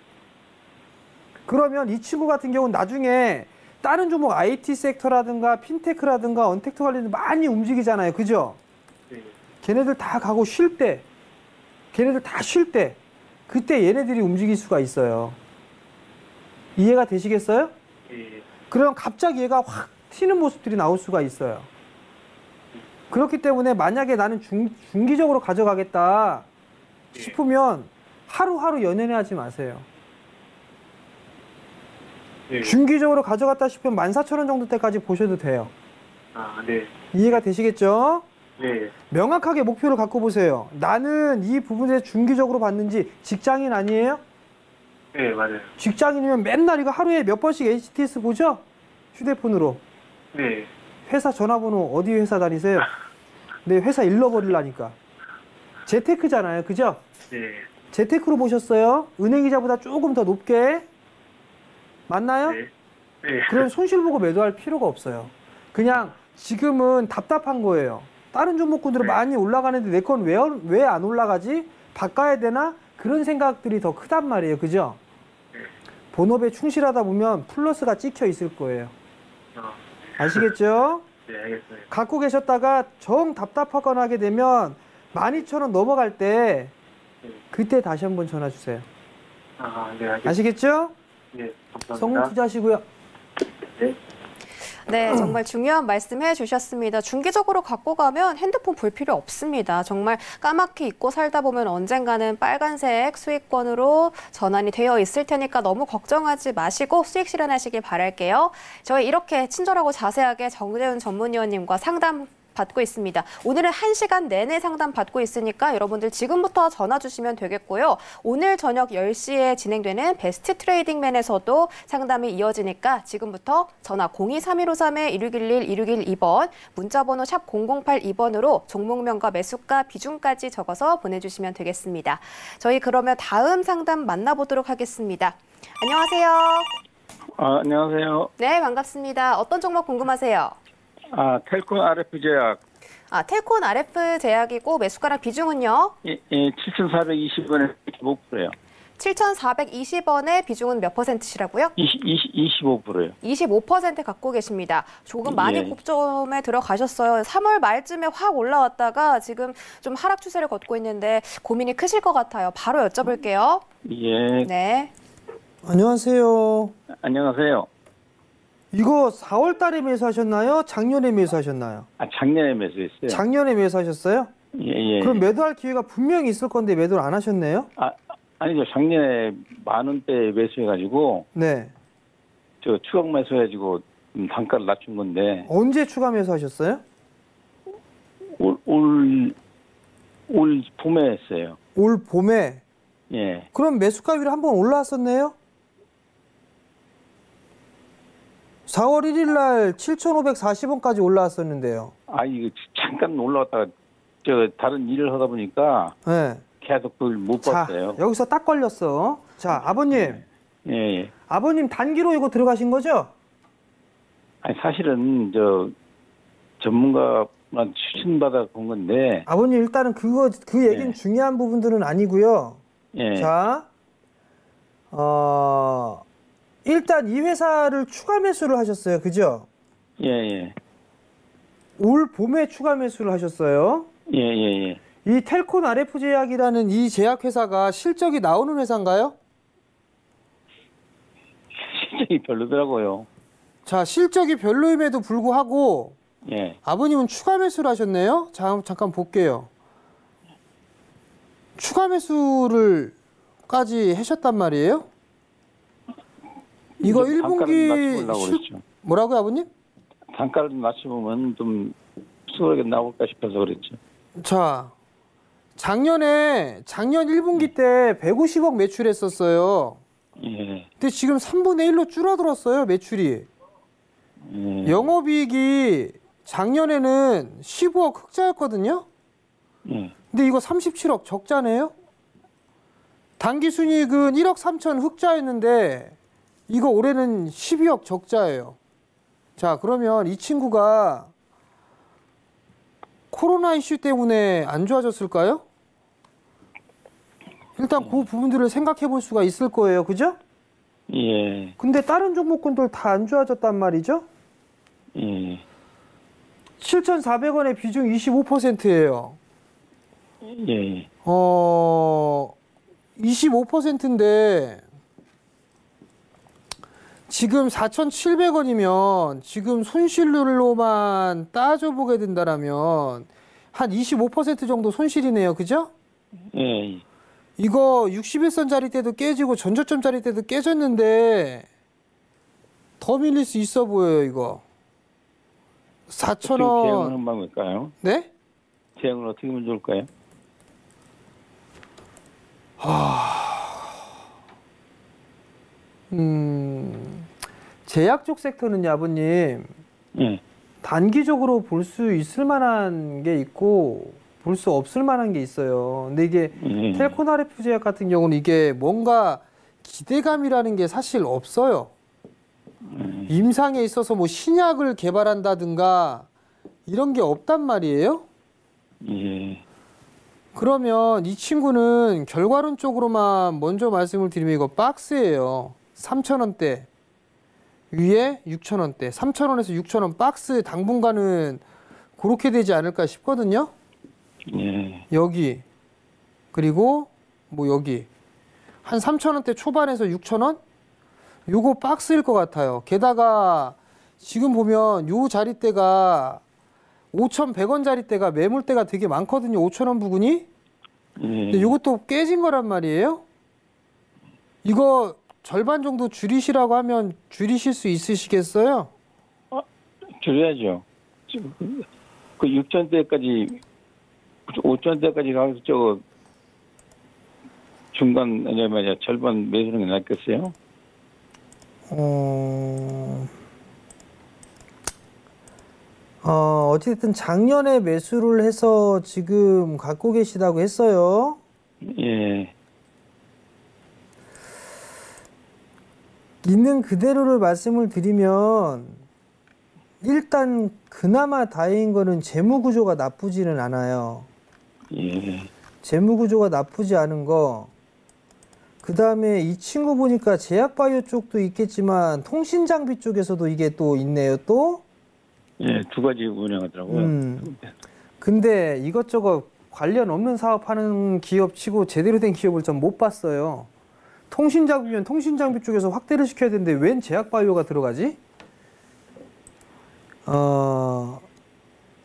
그러면 이 친구 같은 경우는 나중에 다른 종목 IT 섹터라든가 핀테크라든가 언택트 관련해서 많이 움직이잖아요. 그죠?
네.
걔네들 다 가고 쉴 때, 걔네들 다 쉴 때, 그때 얘네들이 움직일 수가 있어요. 이해가 되시겠어요?
예.
그러면 갑자기 얘가 확 튀는 모습들이 나올 수가 있어요. 그렇기 때문에 만약에 나는 중기적으로 가져가겠다 싶으면 하루하루 연연해하지 마세요.
예.
중기적으로 가져갔다 싶으면 14,000원 정도 때까지 보셔도 돼요.
아, 네.
이해가 되시겠죠?
네.
명확하게 목표를 갖고 보세요. 나는 이 부분에 중기적으로 봤는지. 직장인 아니에요?
네, 맞아요.
직장인이면 맨날 이거 하루에 몇 번씩 HTS 보죠? 휴대폰으로.
네.
회사 전화번호 어디 회사 다니세요? 내 회사 잃어버리려니까. 재테크잖아요. 그죠?
네.
재테크로 보셨어요? 은행이자보다 조금 더 높게. 맞나요?
네. 네.
그럼 손실 보고 매도할 필요가 없어요. 그냥 지금은 답답한 거예요. 다른 종목군들은
네.
많이 올라가는데 내 건 왜 안 올라가지? 바꿔야 되나? 그런 생각들이 더 크단 말이에요. 그죠?
네.
본업에 충실하다 보면 플러스가 찍혀 있을 거예요.
아,
아시겠죠?
네, 알겠습니다.
갖고 계셨다가 정 답답하거나 하게 되면 12,000원 넘어갈 때
네.
그때 다시 한번 전화 주세요.
아, 네, 알겠습니다.
아시겠죠?
네, 감사합니다.
성공 투자하시고요.
네.
네, 정말 중요한 말씀해 주셨습니다. 중기적으로 갖고 가면 핸드폰 볼 필요 없습니다. 정말 까맣게 잊고 살다 보면 언젠가는 빨간색 수익권으로 전환이 되어 있을 테니까 너무 걱정하지 마시고 수익 실현하시길 바랄게요. 저희 이렇게 친절하고 자세하게 정재훈 전문위원님과 상담 받고 있습니다. 오늘은 1시간 내내 상담 받고 있으니까 여러분들 지금부터 전화 주시면 되겠고요. 오늘 저녁 10시에 진행되는 베스트 트레이딩맨에서도 상담이 이어지니까 지금부터 전화 023153-1611-1612번 문자번호 샵 0082번으로 종목명과 매수가 비중까지 적어서 보내주시면 되겠습니다. 저희 그러면 다음 상담 만나보도록 하겠습니다. 안녕하세요.
안녕하세요.
네, 반갑습니다. 어떤 종목 궁금하세요?
텔콘 RF 제약.
텔콘 RF 제약이고 매수가랑 비중은요?
7,420원에 25%예요.
7,420원의 비중은 몇 퍼센트시라고요?
25%예요.
25% 갖고 계십니다. 조금 많이
예.
고점에 들어가셨어요. 3월 말쯤에 확 올라왔다가 지금 좀 하락 추세를 걷고 있는데 고민이 크실 것 같아요. 바로 여쭤볼게요.
예.
네.
안녕하세요.
안녕하세요.
이거 4월 달에 매수하셨나요? 작년에 매수하셨나요?
아, 작년에 매수했어요.
작년에 매수하셨어요?
예, 예.
그럼 매도할 기회가 분명히 있을 건데 매도를 안 하셨네요?
아니죠. 작년에 10,000원대 매수해가지고,
네.
저 추격 매수해가지고 단가를 낮춘 건데,
언제 추가 매수하셨어요?
올 봄에 했어요.
올 봄에.
예.
그럼 매수가율이 한번 올라왔었네요? 4월 1일 날 7,540원까지 올라왔었는데요.
이거 잠깐 올라왔다가, 다른 일을 하다 보니까,
네.
계속 그걸 못
자,
봤어요.
여기서 딱 걸렸어. 자, 아버님.
예, 예.
아버님 단기로 이거 들어가신 거죠?
아니, 사실은, 전문가만 추천받아 본 건데,
아버님 일단은 그 얘기는
네.
중요한 부분들은 아니고요.
예.
자, 일단 이 회사를 추가 매수를 하셨어요. 그죠?
예, 예.
올 봄에 추가 매수를 하셨어요.
예, 예, 예.
이 텔콘 RF 제약이라는 이 제약회사가 실적이 나오는 회사인가요?
실적이 별로더라고요.
자, 실적이 별로임에도 불구하고
예.
아버님은 추가 매수를 하셨네요. 자, 잠깐 볼게요. 추가 매수를까지 하셨단 말이에요? 이거
단가를
1분기
낮춰보려고 그랬죠.
뭐라고요, 아버님?
단가를 좀 낮춰보면 좀 수월하게 나올까 싶어서 그랬죠.
자, 작년 1분기 때 150억 매출했었어요.
예.
근데 지금 3분의 1로 줄어들었어요, 매출이.
예.
영업이익이 작년에는 15억 흑자였거든요.
예.
근데 이거 37억 적자네요. 당기순이익은 1억 3천 흑자였는데 이거 올해는 12억 적자예요. 자, 그러면 이 친구가 코로나 이슈 때문에 안 좋아졌을까요? 일단 그 부분들을 생각해 볼 수가 있을 거예요. 그죠?
예.
근데 다른 종목군들 다 안 좋아졌단 말이죠?
예.
7,400원의 비중 25%예요.
예.
25%인데 지금 4,700원이면 지금 손실로만 따져보게 된다라면 한 25% 정도 손실이네요. 그죠?
예.
이거 61선짜리 때도 깨지고 전저점짜리 때도 깨졌는데 더 밀릴 수 있어 보여요. 이거 4,000원.
대응하는 방법일까요?
네?
대응을 어떻게 하면 좋을까요?
제약 쪽 섹터는요, 아버님.
예.
단기적으로 볼 수 있을 만한 게 있고 볼 수 없을 만한 게 있어요. 근데 이게 텔콘 RF 제약 같은 경우는 이게 뭔가 기대감이라는 게 사실 없어요. 임상에 있어서 뭐 신약을 개발한다든가 이런 게 없단 말이에요.
예.
그러면 이 친구는 결과론적으로만 먼저 말씀을 드리면 이거 박스예요. 3,000원대 위에 6,000원대, 3,000원에서 6,000원 박스 당분간은 그렇게 되지 않을까 싶거든요.
예.
여기 그리고 뭐 여기 한 3,000원대 초반에서 6,000원 요거 박스일 것 같아요. 게다가 지금 보면 요 자리대가 5,100원 자리대가 매물대가 되게 많거든요. 5,000원 부근이. 근데 요것도 깨진 거란 말이에요. 이거 절반 정도 줄이시라고 하면 줄이실 수 있으시겠어요?
줄여야죠. 그 6,000대까지 5,000대까지 가서 저거 중간 절반 매수는 게 낫겠어요?
어쨌든 작년에 매수를 해서 지금 갖고 계시다고 했어요.
예.
있는 그대로를 말씀을 드리면 일단 그나마 다행인 거는 재무 구조가 나쁘지는 않아요.
예.
재무 구조가 나쁘지 않은 거. 그 다음에 이 친구 보니까 제약바이오 쪽도 있겠지만 통신 장비 쪽에서도 이게 또 있네요. 또.
예, 두 가지 운영하더라고요.
근데 이것저것 관련 없는 사업하는 기업 치고 제대로 된 기업을 좀 못 봤어요. 통신 장비면 통신 장비 쪽에서 확대를 시켜야 되는데 웬 제약바이오가 들어가지?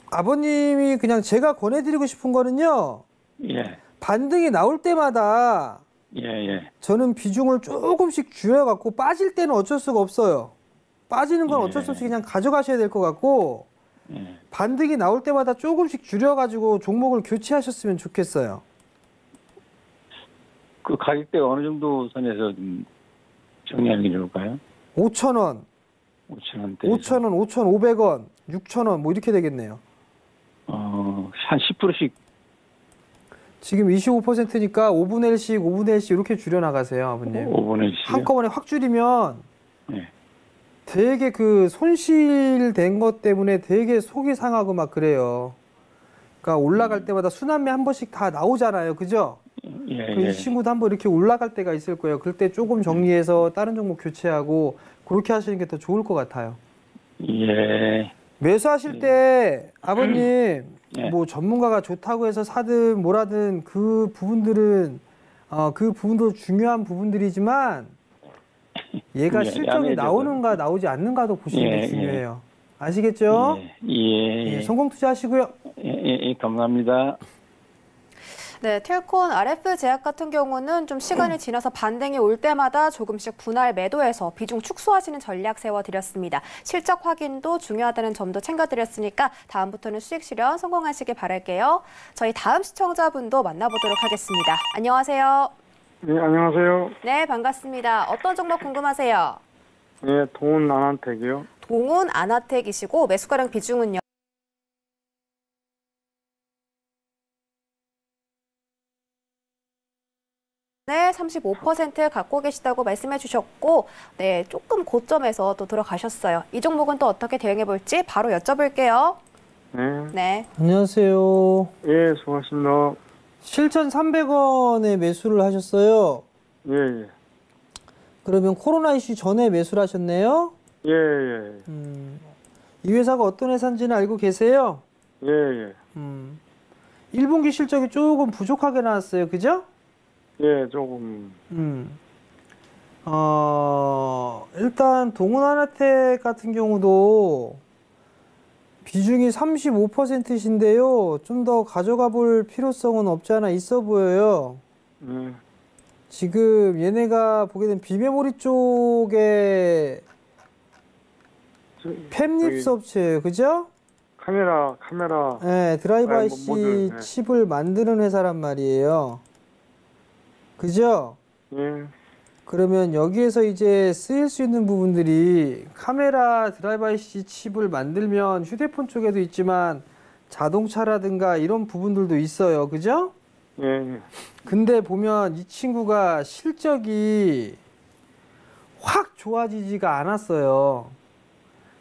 아버님이 그냥 제가 권해드리고 싶은 거는요.
예.
반등이 나올 때마다
예, 예.
저는 비중을 조금씩 줄여갖고 빠질 때는 어쩔 수가 없어요. 빠지는 건
예.
어쩔 수 없이 그냥 가져가셔야 될 것 같고
예.
반등이 나올 때마다 조금씩 줄여가지고 종목을 교체하셨으면 좋겠어요.
그 가격대가 어느 정도 선에서 좀 정리하는 게 좋을까요?
5,000원,
5,000원대.
5,000원, 5,500원, 6,000원 뭐 이렇게 되겠네요.
한 10%씩.
지금 25%니까 5분의 1씩, 5분의 1씩 이렇게 줄여나가세요, 아버님.
5분의 1씩.
한꺼번에 확 줄이면
예.
되게 그 손실된 것 때문에 되게 속이 상하고 막 그래요. 그러니까 올라갈 때마다 순환매 한 번씩 다 나오잖아요. 그죠?
예,
그
예.
이 친구도 한번 이렇게 올라갈 때가 있을 거예요. 그럴 때 조금 정리해서 다른 종목 교체하고 그렇게 하시는 게 더 좋을 것 같아요.
예.
매수하실 때 아버님
예.
뭐 전문가가 좋다고 해서 사든 뭐라든 그 부분들은 그 부분도 중요한 부분들이지만 얘가
예,
실적이
양해해줘서.
나오는가 나오지 않는가도 보시는
예,
게 중요해요. 아시겠죠?
예.
예, 성공 투자하시고요.
예, 감사합니다.
네, 텔콘 RF 제약 같은 경우는 좀 시간이 지나서 반등이 올 때마다 조금씩 분할 매도해서 비중 축소하시는 전략 세워드렸습니다. 실적 확인도 중요하다는 점도 챙겨드렸으니까 다음부터는 수익 실현 성공하시길 바랄게요. 저희 다음 시청자분도 만나보도록 하겠습니다. 안녕하세요.
네, 안녕하세요.
네, 반갑습니다. 어떤 종목 궁금하세요?
네, 동훈 나한택이요.
동훈 아나텍이시고 매수가랑 비중은요? 네, 35% 갖고 계시다고 말씀해 주셨고, 네, 조금 고점에서 또 들어가셨어요. 이 종목은 또 어떻게 대응해 볼지 바로 여쭤볼게요.
네.
네.
안녕하세요.
예, 수고하십니다.
7,300원에 매수를 하셨어요.
예, 예.
그러면 코로나 이슈 전에 매수를 하셨네요.
예, 예.
이 회사가 어떤 회사인지는 알고 계세요?
예, 예.
1분기 실적이 조금 부족하게 나왔어요. 그죠?
예, 조금.
일단 동훈하나텍 같은 경우도 비중이 35%신데요. 좀 더 가져가 볼 필요성은 없지 않아 있어 보여요. 지금 얘네가 보게 되면 비메모리 쪽에 팹립스 업체예요. 그죠?
카메라.
네, 드라이브
뭐,
IC
모듈, 네.
칩을 만드는 회사란 말이에요. 그죠?
예.
그러면 여기에서 이제 쓰일 수 있는 부분들이 카메라 드라이브 IC 칩을 만들면 휴대폰 쪽에도 있지만 자동차라든가 이런 부분들도 있어요. 그죠?
예.
근데 보면 이 친구가 실적이 확 좋아지지가 않았어요.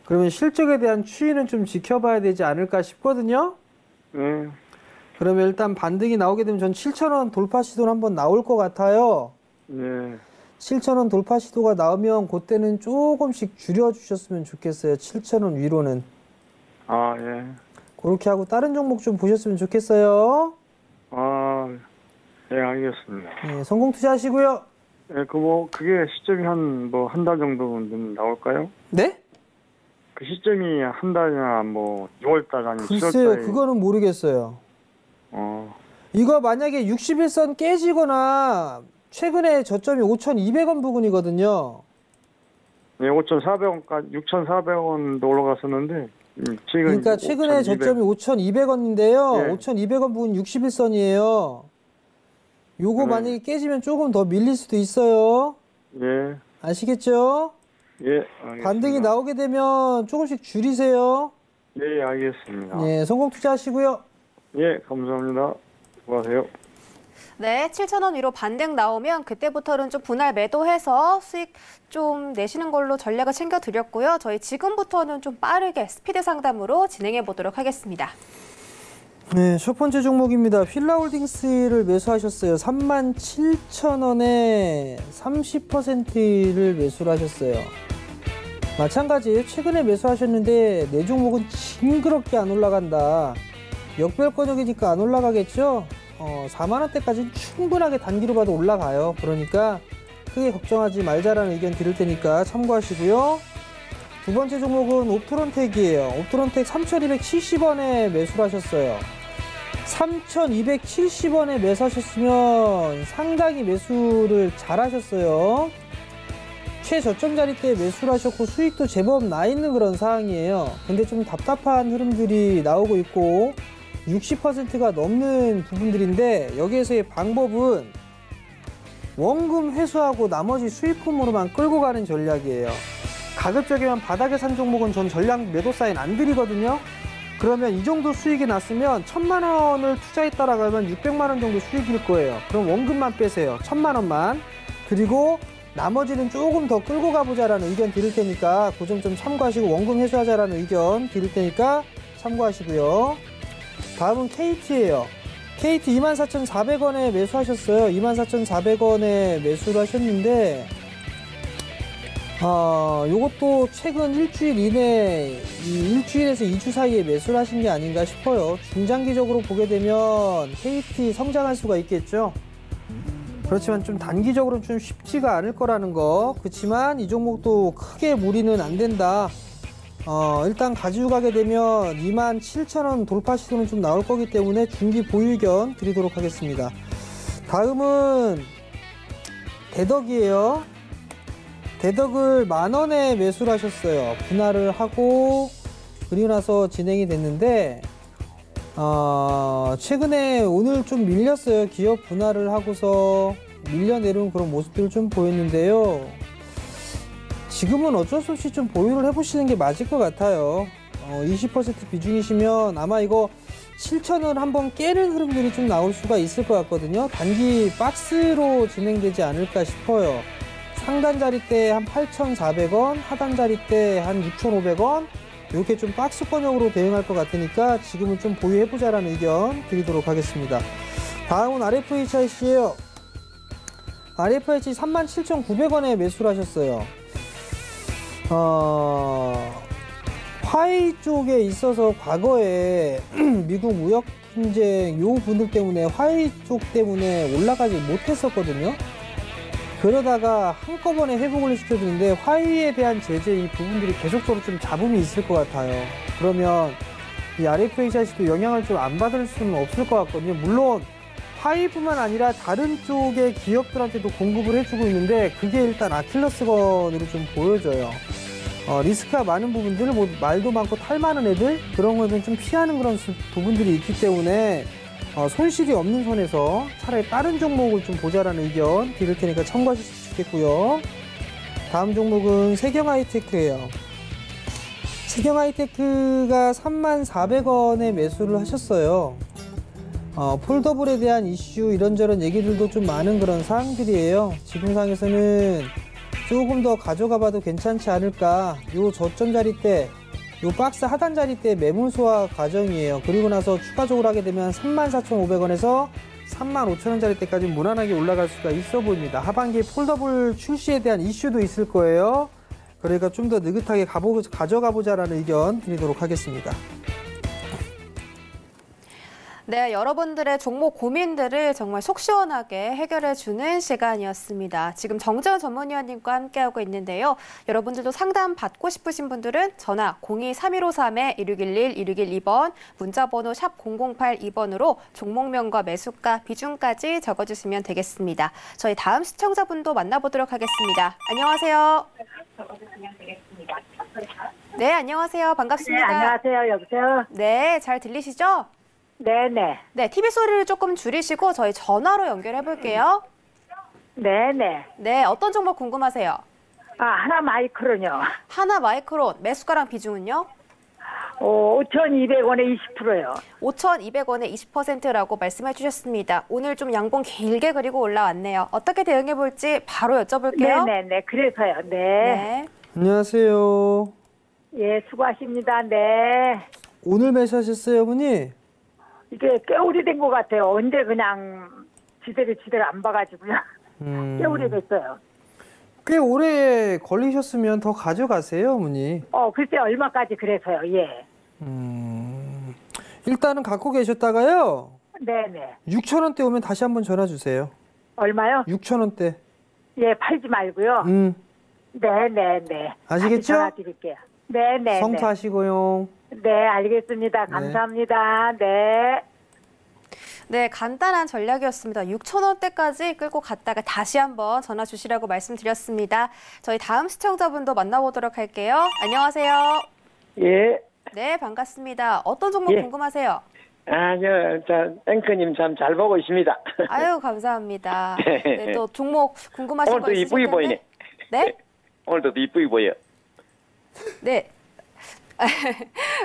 그러면 실적에 대한 추이는 좀 지켜봐야 되지 않을까 싶거든요.
예.
그러면 일단 반등이 나오게 되면 전 7,000원 돌파 시도는 한번 나올 것 같아요.
예.
7,000원 돌파 시도가 나오면 그때는 조금씩 줄여주셨으면 좋겠어요. 7,000원 위로는.
아, 예.
그렇게 하고 다른 종목 좀 보셨으면 좋겠어요.
아, 예, 알겠습니다.
네, 성공 투자하시고요.
예, 그게 시점이 한 달 정도는 나올까요?
네?
그 시점이 한 달이나 6월달 아니면
글쎄요.
7월달.
그거는 모르겠어요. 이거 만약에 61선 깨지거나 최근에 저점이 5,200원 부근이거든요.
네, 5,400원까지 6,400원도 올라갔었는데 지금
그러니까 최근에
5,200.
저점이 5,200원인데요.
예.
5,200원 부근 61선이에요. 요거
네.
만약에 깨지면 조금 더 밀릴 수도 있어요.
예.
아시겠죠?
예, 알겠습니다.
반등이 나오게 되면 조금씩 줄이세요.
예, 알겠습니다.
네, 성공 투자하시고요.
예, 감사합니다. 수고하세요.
네, 7,000원 위로 반등 나오면 그때부터는 좀 분할 매도해서 수익 좀 내시는 걸로 전략을 챙겨드렸고요. 저희 지금부터는 좀 빠르게 스피드 상담으로 진행해 보도록 하겠습니다.
네, 첫 번째 종목입니다. 휠라홀딩스를 매수하셨어요. 37,000원에 30%를 매수를 하셨어요. 마찬가지예요. 최근에 매수하셨는데 내 종목은 징그럽게 안 올라간다. 역별권역이니까 안 올라가겠죠? 4만원대까지는 충분하게 단기로 봐도 올라가요. 그러니까 크게 걱정하지 말자라는 의견 드릴 테니까 참고하시고요. 두 번째 종목은 옵트론텍이에요. 옵트론텍 3,270원에 매수를 하셨어요. 3,270원에 매수하셨으면 상당히 매수를 잘 하셨어요. 최저점 자리 때 매수를 하셨고 수익도 제법 나 있는 그런 상황이에요. 근데 좀 답답한 흐름들이 나오고 있고 60%가 넘는 부분들인데 여기에서의 방법은 원금 회수하고 나머지 수익품으로만 끌고 가는 전략이에요. 가급적이면 바닥에 산 종목은 전 전량 매도 사인 안 드리거든요. 그러면 이 정도 수익이 났으면 1,000만 원을 투자했다라고 하면 600만 원 정도 수익일 거예요. 그럼 원금만 빼세요. 1,000만 원만. 그리고 나머지는 조금 더 끌고 가보자라는 의견 드릴 테니까 그 점 좀 참고하시고 원금 회수하자라는 의견 드릴 테니까 참고하시고요. 다음은 KT예요. KT 24,400원에 매수하셨어요. 24,400원에 매수를 하셨는데 요것도 최근 일주일 이내, 일주일에서 2주 사이에 매수를 하신 게 아닌가 싶어요. 중장기적으로 보게 되면 KT 성장할 수가 있겠죠. 그렇지만 좀 단기적으로는 좀 쉽지가 않을 거라는 거. 그렇지만 이 종목도 크게 무리는 안 된다. 일단 가지고 가게 되면 27,000원 돌파 시도는 좀 나올 거기 때문에 중기 보유 의견 드리도록 하겠습니다. 다음은 대덕이에요. 대덕을 10,000원에 매수를 하셨어요. 분할을 하고 그리고 나서 진행이 됐는데 최근에 오늘 좀 밀렸어요. 기업 분할을 하고서 밀려내려온 그런 모습들을 좀 보였는데요. 지금은 어쩔 수 없이 좀 보유를 해보시는 게 맞을 것 같아요. 20% 비중이시면 아마 이거 7,000원 한번 깨는 흐름들이 좀 나올 수가 있을 것 같거든요. 단기 박스로 진행되지 않을까 싶어요. 상단 자리 때 한 8,400원, 하단 자리 때 한 6,500원 이렇게 좀 박스권형으로 대응할 것 같으니까 지금은 좀 보유해보자라는 의견 드리도록 하겠습니다. 다음은 RFHIC예요. RFHI 37,900원에 매수를 하셨어요. 화웨이 쪽에 있어서 과거에 미국 무역 분쟁 요 분들 때문에 화웨이 쪽 때문에 올라가지 못했었거든요. 그러다가 한꺼번에 회복을 시켜주는데 화웨이에 대한 제재 이 부분들이 계속적으로 좀 잡음이 있을 것 같아요. 그러면 이 RFHIC도 영향을 좀 안 받을 수는 없을 것 같거든요. 물론 화웨이뿐만 아니라 다른 쪽의 기업들한테도 공급을 해주고 있는데 그게 일단 아킬레스건으로 좀 보여져요. 리스크가 많은 부분들, 뭐 말도 많고 탈 많은 애들 그런 거는 좀 피하는 그런 부분들이 있기 때문에 손실이 없는 선에서 차라리 다른 종목을 좀 보자라는 의견 드릴 테니까 참고하실 수 있겠고요. 다음 종목은 세경하이테크예요. 세경하이테크가 34,400원에 매수를 하셨어요. 폴더블에 대한 이슈 이런저런 얘기들도 좀 많은 그런 사항들이에요. 지금 상에서는 조금 더 가져가 봐도 괜찮지 않을까. 요 저점 자리 때, 요 박스 하단 자리 때 매물 소화 과정이에요. 그리고 나서 추가적으로 하게 되면 34,500원에서 35,000원 자리 때까지 무난하게 올라갈 수가 있어 보입니다. 하반기에 폴더블 출시에 대한 이슈도 있을 거예요. 그러니까 좀 더 느긋하게 가져가 보자라는 의견 드리도록 하겠습니다.
네, 여러분들의 종목 고민들을 정말 속 시원하게 해결해주는 시간이었습니다. 지금 정재원 전문위원님과 함께하고 있는데요. 여러분들도 상담 받고 싶으신 분들은 전화 02-3253-1611-1612번, 문자번호 샵 0082번으로 종목명과 매수가, 비중까지 적어주시면 되겠습니다. 저희 다음 시청자분도 만나보도록 하겠습니다. 안녕하세요. 네, 안녕하세요. 반갑습니다.
네, 안녕하세요. 여보세요?
네, 잘 들리시죠?
네네.
네, TV 소리를 조금 줄이시고 저희 전화로 연결해 볼게요.
네네.
네, 어떤 종목 궁금하세요?
하나 마이크로요.
하나 마이크론, 매수가랑 비중은요?
5,200원에 20%요.
5,200원에 20%라고 말씀해 주셨습니다. 오늘 좀 양봉 길게 그리고 올라왔네요. 어떻게 대응해 볼지 바로 여쭤볼게요.
네네네. 그래서요. 네.
네.
안녕하세요.
예, 수고하십니다. 네.
오늘 매수하셨어요, 어머니?
이게 꽤 오래된 것 같아요. 언제 그냥 지대를 안 봐가지고요. 꽤 오래됐어요.
꽤 오래 걸리셨으면 더 가져가세요, 어머니.
글쎄 얼마까지 그래서요. 예.
일단은 갖고 계셨다가요.
네네.
6,000원대 오면 다시 한번 전화 주세요.
얼마요?
6,000원대.
예, 팔지 말고요. 네네네.
아시겠죠?
다시 전화 드릴게요. 네.
성투하시고요.
네, 알겠습니다. 감사합니다. 네.
네, 간단한 전략이었습니다. 6,000원대까지 끌고 갔다가 다시 한번 전화 주시라고 말씀드렸습니다. 저희 다음 시청자분도 만나보도록 할게요. 안녕하세요.
예.
네, 반갑습니다. 어떤 종목
예.
궁금하세요?
저 앵커님 참 잘 보고 있습니다.
아유, 감사합니다. 네, 또 종목 궁금하신 거
오늘도
있으실
이쁘게
텐데.
보이네.
네?
오늘도 이쁘게 보여.
네.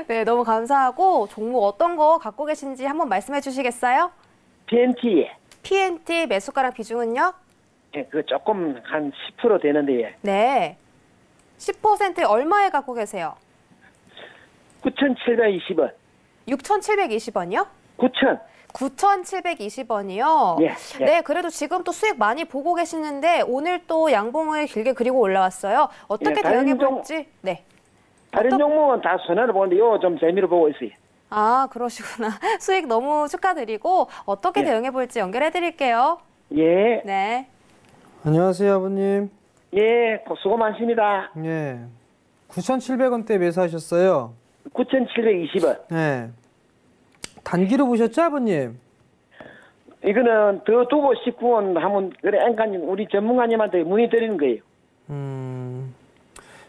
네, 너무 감사하고 종목 어떤 거 갖고 계신지 한번 말씀해 주시겠어요?
PNT.
PNT 매수가랑 비중은요?
예, 그 조금 한 10% 되는데,
네. 10% 얼마에 갖고 계세요?
9,720원.
6,720원이요?
9,000.
9,720원이요?
예, 예.
네, 그래도 지금 또 수익 많이 보고 계시는데 오늘 또 양봉을 길게 그리고 올라왔어요. 어떻게
예, 다른
대응해 볼지? 네.
다른 종목은 다 손해를 보는데, 요 좀 재미로 보고 있어요.
아, 그러시구나. 수익 너무 축하드리고 어떻게
예.
대응해 볼지 연결해 드릴게요.
예,
네.
안녕하세요, 아버님.
예, 수고 많습니다.
예. 9,700원대 매수하셨어요.
9,720원.
네. 단기로 보셨죠, 아버님?
이거는 더 두고 19원 하면, 그래, 앵커님, 우리 전문가님한테 문의 드리는 거예요.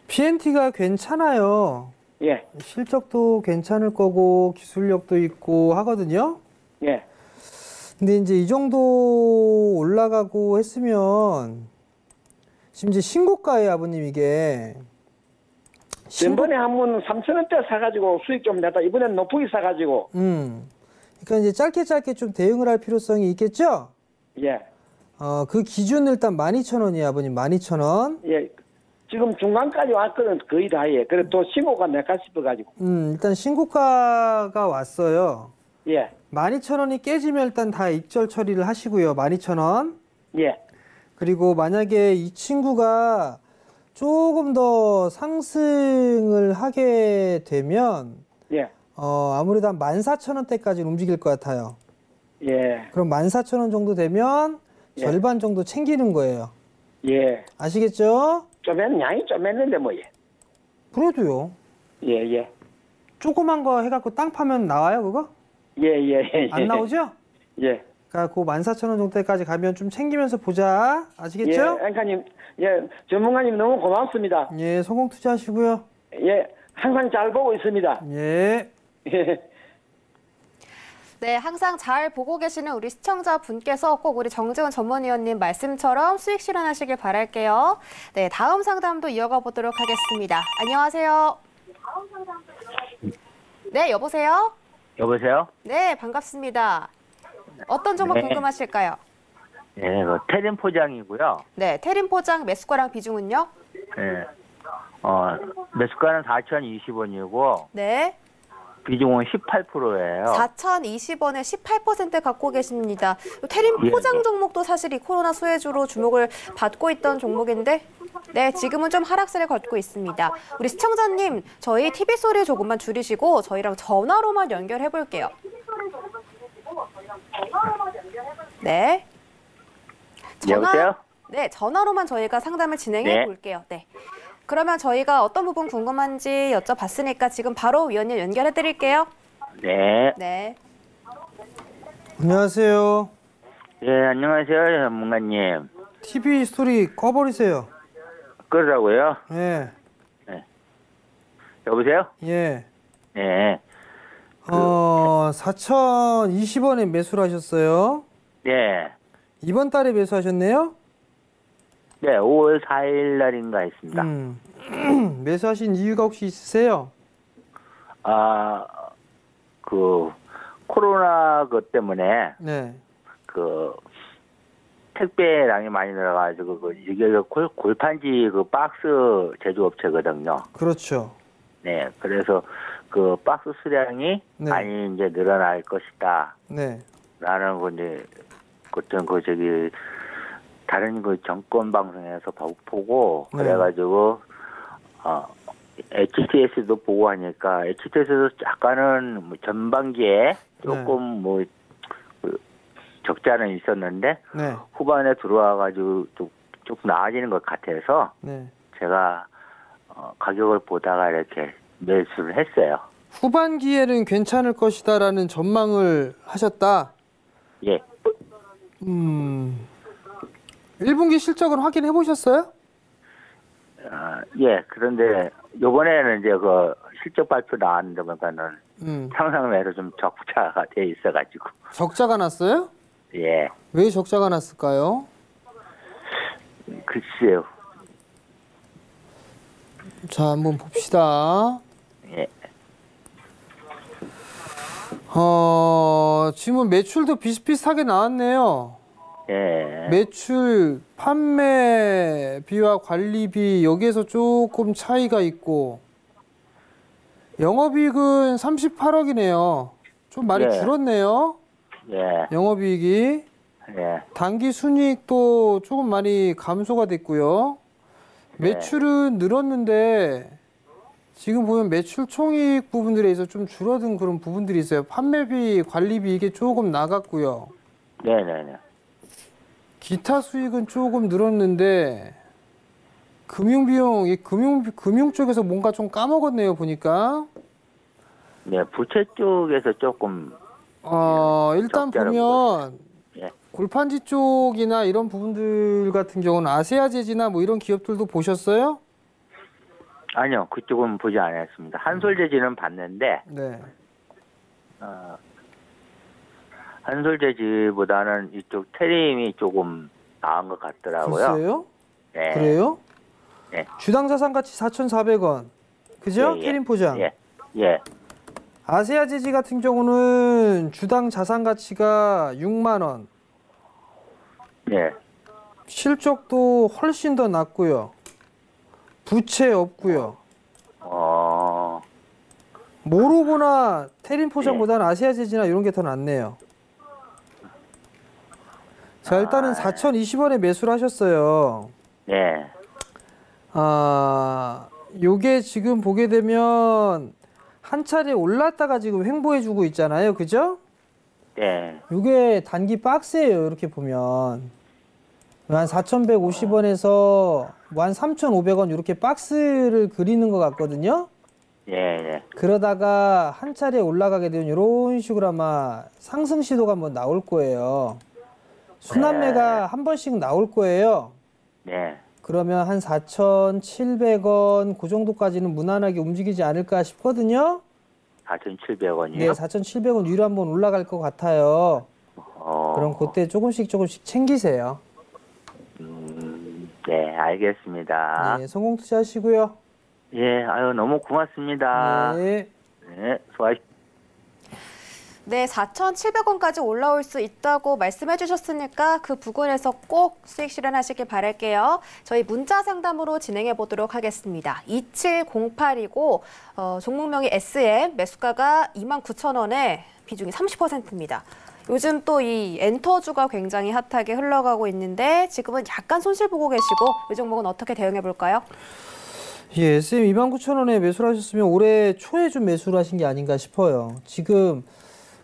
PNT가 괜찮아요.
예,
실적도 괜찮을 거고 기술력도 있고 하거든요.
예.
근데 이제 이 정도 올라가고 했으면 지금 이제 신고가예요, 아버님 이게.
전번에 한 번 3,000원대 사가지고 수익 좀 냈다. 이번엔 높게 사가지고.
그러니까 이제 짧게 좀 대응을 할 필요성이 있겠죠?
예.
그 기준 일단 12,000원이에요, 아버님. 12,000원.
예. 지금 중간까지 왔거든, 거의 다 예. 그래 또 신고가 내가 싶어가지고.
일단 신고가가 왔어요.
예.
12,000원이 깨지면 일단 다 익절 처리를 하시고요. 12,000원.
예.
그리고 만약에 이 친구가 조금 더 상승을 하게 되면
예.
아무래도 한 14,000원대까지 움직일 것 같아요.
예.
그럼 14,000원 정도 되면
예.
절반 정도 챙기는 거예요.
예.
아시겠죠?
양이 좀 했는데 뭐 예.
그래도요.
예, 예.
조그만 거 해갖고 땅 파면 나와요, 그거?
예, 예, 예.
안 나오죠?
예.
그러니까 그 14,000원 정도까지 가면 좀 챙기면서 보자. 아시겠죠?
예, 앵커님, 예, 전문가님 너무 고맙습니다.
예, 성공 투자하시고요.
예, 항상 잘 보고 있습니다.
예.
예.
네, 항상 잘 보고 계시는 우리 시청자분께서 꼭 우리 정재훈 전문위원님 말씀처럼 수익 실현하시길 바랄게요. 네, 다음 상담도 이어가 보도록 하겠습니다. 안녕하세요. 네, 여보세요?
여보세요?
네, 반갑습니다. 어떤 종목
네.
궁금하실까요?
네, 테린 포장이고요.
네, 테린 포장 매수가랑 비중은요?
네. 매수가는 4,020원이고
네,
비중은 18%예요.
4,020원에 18% 갖고 계십니다. 테린
예.
포장 종목도 사실 이 코로나 수혜주로 주목을 받고 있던 종목인데 네, 지금은 좀 하락세를 걷고 있습니다. 우리 시청자님, 저희 TV 소리 조금만 줄이시고 저희랑 전화로만 연결해 볼게요. 네.
여보세요?
네, 전화로만 저희가 상담을 진행해
네.
볼게요. 네. 그러면 저희가 어떤 부분 궁금한지 여쭤봤으니까 지금 바로 위원님 연결해 드릴게요.
네.
네.
안녕하세요.
예, 안녕하세요, 전문가님.
TV 스토리 꺼버리세요.
그러라고요?
예.
여보세요?
예.
네.
4,020원에 매수를 하셨어요.
네.
이번 달에 매수하셨네요?
네, 5월 4일 날인가 했습니다.
매수하신 이유가 혹시 있으세요?
코로나 것 때문에
네.
택배량이 많이 늘어가지고 이게 골판지 박스 제조업체거든요.
그렇죠.
네, 그래서 박스 수량이
네.
많이 이제 늘어날 것이다.
네.
라는 거 이제 다른 정권 방송에서 보고
네.
그래가지고 HTS도 보고 하니까 HTS도 약간은 전반기에 조금 적자는 있었는데
네.
후반에 들어와가지고 좀 나아지는 것 같아서
네.
제가 가격을 보다가 이렇게 매수를 했어요.
후반기에는 괜찮을 것이다라는 전망을 하셨다.
예.
1분기 실적은 확인해 보셨어요?
예. 그런데 요번에는 이제 그 실적 발표 나왔는데 보니까는 상상외로 좀 적자가 돼 있어가지고.
적자가 났어요?
예.
왜 적자가 났을까요?
글쎄요.
자, 한번 봅시다.
예.
지금 매출도 비슷비슷하게 나왔네요.
예.
매출, 판매비와 관리비 여기에서 조금 차이가 있고 영업이익은 38억이네요. 좀 많이
예.
줄었네요.
예.
영업이익이.
예.
단기 순이익도 조금 많이 감소가 됐고요. 매출은 늘었는데 지금 보면 매출 총이익 부분들에 있어서 좀 줄어든 그런 부분들이 있어요. 판매비, 관리비 이게 조금 나갔고요.
네네네.
기타 수익은 조금 늘었는데 금융비용, 금융 쪽에서 뭔가 좀 까먹었네요, 보니까.
네, 부채 쪽에서 조금.
일단
적자라고
보면
예.
골판지 쪽이나 이런 부분들 같은 경우는 아세아제지나 뭐 이런 기업들도 보셨어요?
아니요, 그쪽은 보지 않았습니다. 한솔재지는 봤는데,
네.
한솔재지보다는 이쪽 테림이 조금 나은 것 같더라고요.
글쎄요?
네.
그래요?
네.
주당 자산 가치 4,400원. 그죠?
예, 예.
테림 포장.
예. 예.
아세아제지 같은 경우는 주당 자산 가치가 6만 원.
예.
실적도 훨씬 더 낮고요. 부채 없고요. 모로보나 테림 포장보다는 아세아제지나 이런 게 더 낫네요. 자, 일단은 4,020원에 매수를 하셨어요.
네.
요게 지금 보게 되면 한 차례 올랐다가 지금 횡보해주고 있잖아요. 그죠?
네.
요게 단기 박스예요. 이렇게 보면. 한 4,150원에서 한 3,500원 이렇게 박스를 그리는 것 같거든요.
예, 예.
그러다가 한 차례 올라가게 되면 이런 식으로 아마 상승 시도가 한번 나올 거예요. 순환매가 한 번씩 나올 거예요.
네.
그러면 한 4,700원 그 정도까지는 무난하게 움직이지 않을까 싶거든요.
4,700원이요?
네, 4,700원 위로 한번 올라갈 것 같아요. 그럼 그때 조금씩 챙기세요.
네, 알겠습니다.
네, 성공 투자하시고요.
예, 아유, 너무 고맙습니다.
네.
네, 수고하십시오.
네, 4,700원까지 올라올 수 있다고 말씀해 주셨으니까 그 부근에서 꼭 수익 실현하시길 바랄게요. 저희 문자 상담으로 진행해 보도록 하겠습니다. 2708이고 종목명이 SM, 매수가가 29,000원에 비중이 30%입니다. 요즘 또 이 엔터주가 굉장히 핫하게 흘러가고 있는데 지금은 약간 손실 보고 계시고 이 종목은 어떻게 대응해 볼까요?
예, SM 29,000원에 매수를 하셨으면 올해 초에 좀 매수를 하신 게 아닌가 싶어요. 지금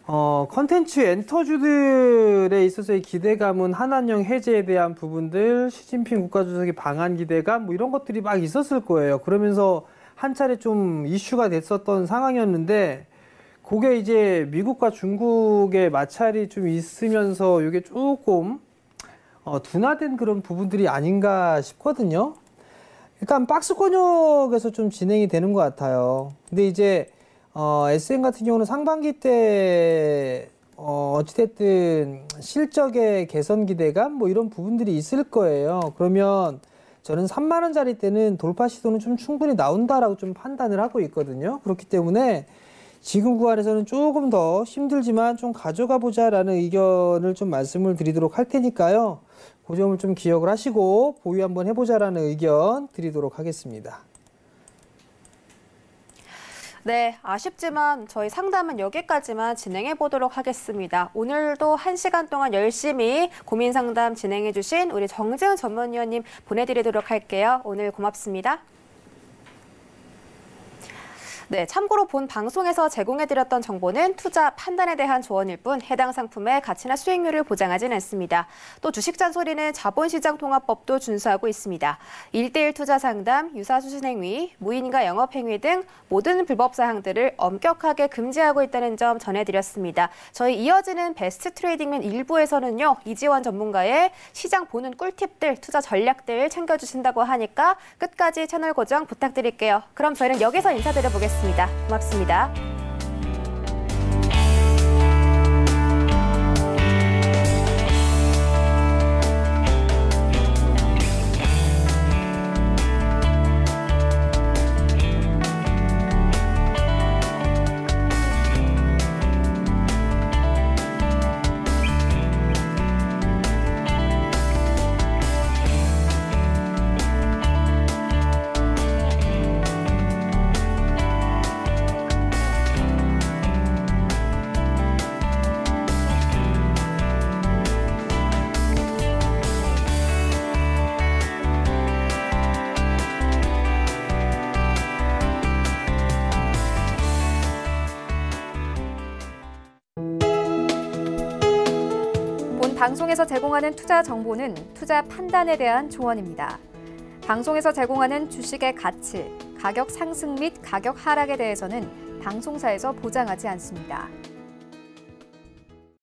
컨텐츠 엔터주들에 있어서의 기대감은 한한령 해제에 대한 부분들, 시진핑 국가주석의 방한 기대감 뭐 이런 것들이 막 있었을 거예요. 그러면서 한 차례 좀 이슈가 됐었던 상황이었는데 그게 이제 미국과 중국의 마찰이 좀 있으면서 이게 조금 둔화된 그런 부분들이 아닌가 싶거든요. 일단 박스 권역에서 좀 진행이 되는 것 같아요. 근데 이제 SM 같은 경우는 상반기 때 어찌됐든 실적의 개선 기대감 뭐 이런 부분들이 있을 거예요. 그러면 저는 3만 원짜리 때는 돌파 시도는 좀 충분히 나온다라고 좀 판단을 하고 있거든요. 그렇기 때문에 지금 구간에서는 조금 더 힘들지만 좀 가져가 보자라는 의견을 좀 말씀을 드리도록 할 테니까요. 그 점을 좀 기억을 하시고 보유 한번 해보자라는 의견 드리도록 하겠습니다.
네, 아쉽지만 저희 상담은 여기까지만 진행해 보도록 하겠습니다. 오늘도 1시간 동안 열심히 고민 상담 진행해 주신 우리 정재훈 전문위원님 보내드리도록 할게요. 오늘 고맙습니다. 네, 참고로 본 방송에서 제공해드렸던 정보는 투자 판단에 대한 조언일 뿐 해당 상품의 가치나 수익률을 보장하지는 않습니다. 또 주식잔소리는 자본시장통합법도 준수하고 있습니다. 1:1 투자 상담, 유사수신행위, 무인가 영업행위 등 모든 불법 사항들을 엄격하게 금지하고 있다는 점 전해드렸습니다. 저희 이어지는 베스트 트레이딩맨 1부에서는요. 이지원 전문가의 시장 보는 꿀팁들, 투자 전략들 챙겨주신다고 하니까 끝까지 채널 고정 부탁드릴게요. 그럼 저희는 여기서 인사드려보겠습니다. 고맙습니다.
방송에서 제공하는 투자 정보는 투자 판단에 대한 조언입니다. 방송에서 제공하는 주식의 가치, 가격 상승 및 가격 하락에 대해서는 방송사에서 보장하지 않습니다.